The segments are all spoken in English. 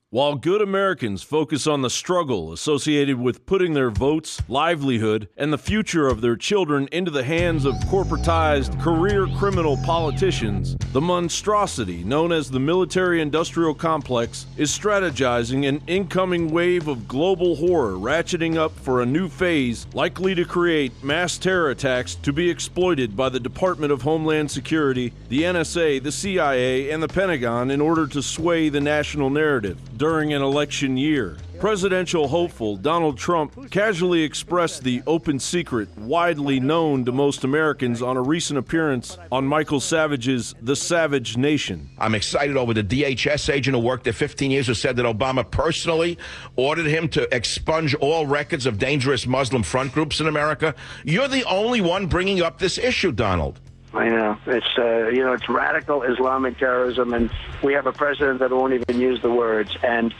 While good Americans focus on the struggle associated with putting their votes, livelihood, and the future of their children into the hands of corporatized, career criminal politicians, the monstrosity known as the military-industrial complex is strategizing an incoming wave of global horror ratcheting up for a new phase likely to create mass terror attacks to be exploited by the Department of Homeland Security, the NSA, the CIA, and the Pentagon in order to sway the national narrative during an election year. Presidential hopeful Donald Trump casually expressed the open secret widely known to most Americans on a recent appearance on Michael Savage's The Savage Nation. I'm excited over the DHS agent who worked there 15 years who said that Obama personally ordered him to expunge all records of dangerous Muslim front groups in America. You're the only one bringing up this issue, Donald. I know. It's radical Islamic terrorism, and we have a president that won't even use the words. And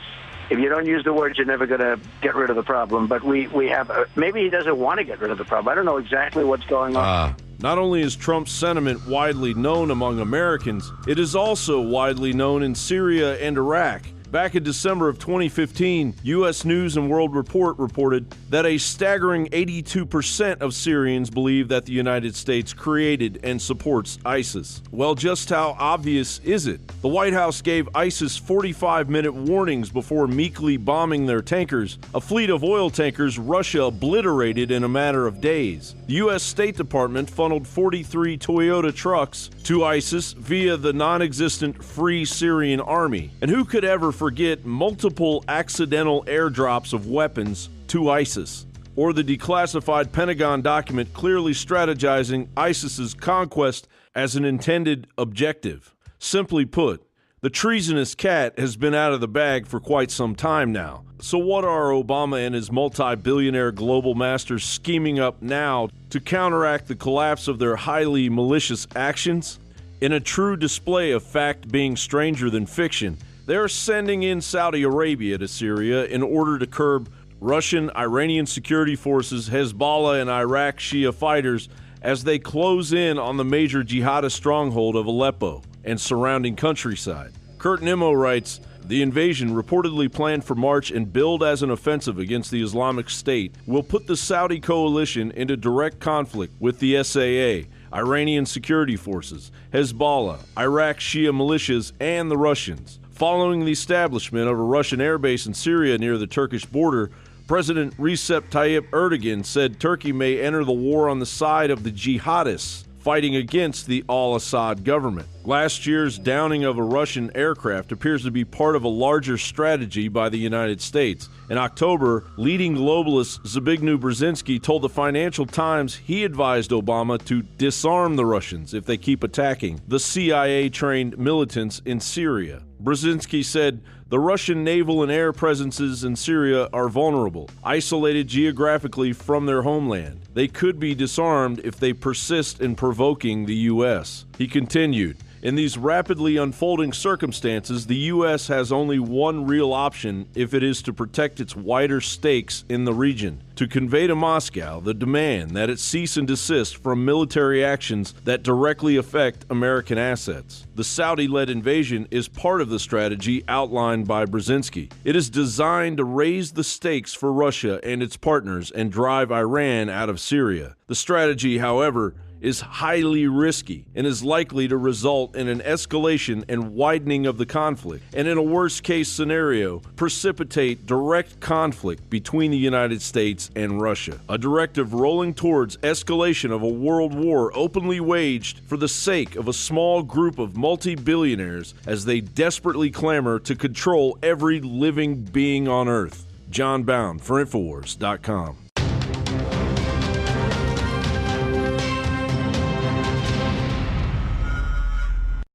if you don't use the words, you're never going to get rid of the problem. But we have maybe he doesn't want to get rid of the problem. I don't know exactly what's going on. Not only is Trump's sentiment widely known among Americans, it is also widely known in Syria and Iraq. Back in December of 2015, U.S. News and World Report reported that a staggering 82% of Syrians believe that the United States created and supports ISIS. Well, just how obvious is it? The White House gave ISIS 45-minute warnings before meekly bombing their tankers, a fleet of oil tankers Russia obliterated in a matter of days. The U.S. State Department funneled 43 Toyota trucks to ISIS via the non-existent Free Syrian Army. And who could ever forget multiple accidental airdrops of weapons to ISIS, or the declassified Pentagon document clearly strategizing ISIS's conquest as an intended objective. Simply put, the treasonous cat has been out of the bag for quite some time now. So what are Obama and his multi-billionaire global masters scheming up now to counteract the collapse of their highly malicious actions? In a true display of fact being stranger than fiction, they're sending in Saudi Arabia to Syria in order to curb Russian, Iranian security forces, Hezbollah, and Iraq Shia fighters as they close in on the major jihadist stronghold of Aleppo and surrounding countryside. Kurt Nimmo writes, the invasion, reportedly planned for March and billed as an offensive against the Islamic State, will put the Saudi coalition into direct conflict with the SAA, Iranian security forces, Hezbollah, Iraq Shia militias, and the Russians. Following the establishment of a Russian airbase in Syria near the Turkish border, President Recep Tayyip Erdogan said Turkey may enter the war on the side of the jihadists fighting against the al-Assad government. Last year's downing of a Russian aircraft appears to be part of a larger strategy by the United States. In October, leading globalist Zbigniew Brzezinski told the Financial Times he advised Obama to disarm the Russians if they keep attacking the CIA-trained militants in Syria. Brzezinski said, the Russian naval and air presences in Syria are vulnerable, isolated geographically from their homeland. They could be disarmed if they persist in provoking the U.S. He continued, in these rapidly unfolding circumstances, the U.S. has only one real option if it is to protect its wider stakes in the region, to convey to Moscow the demand that it cease and desist from military actions that directly affect American assets. The Saudi-led invasion is part of the strategy outlined by Brzezinski. It is designed to raise the stakes for Russia and its partners and drive Iran out of Syria. The strategy, however, is highly risky and is likely to result in an escalation and widening of the conflict, and in a worst-case scenario, precipitate direct conflict between the United States and Russia. A directive rolling towards escalation of a world war openly waged for the sake of a small group of multi-billionaires as they desperately clamor to control every living being on Earth. John Bound for Infowars.com.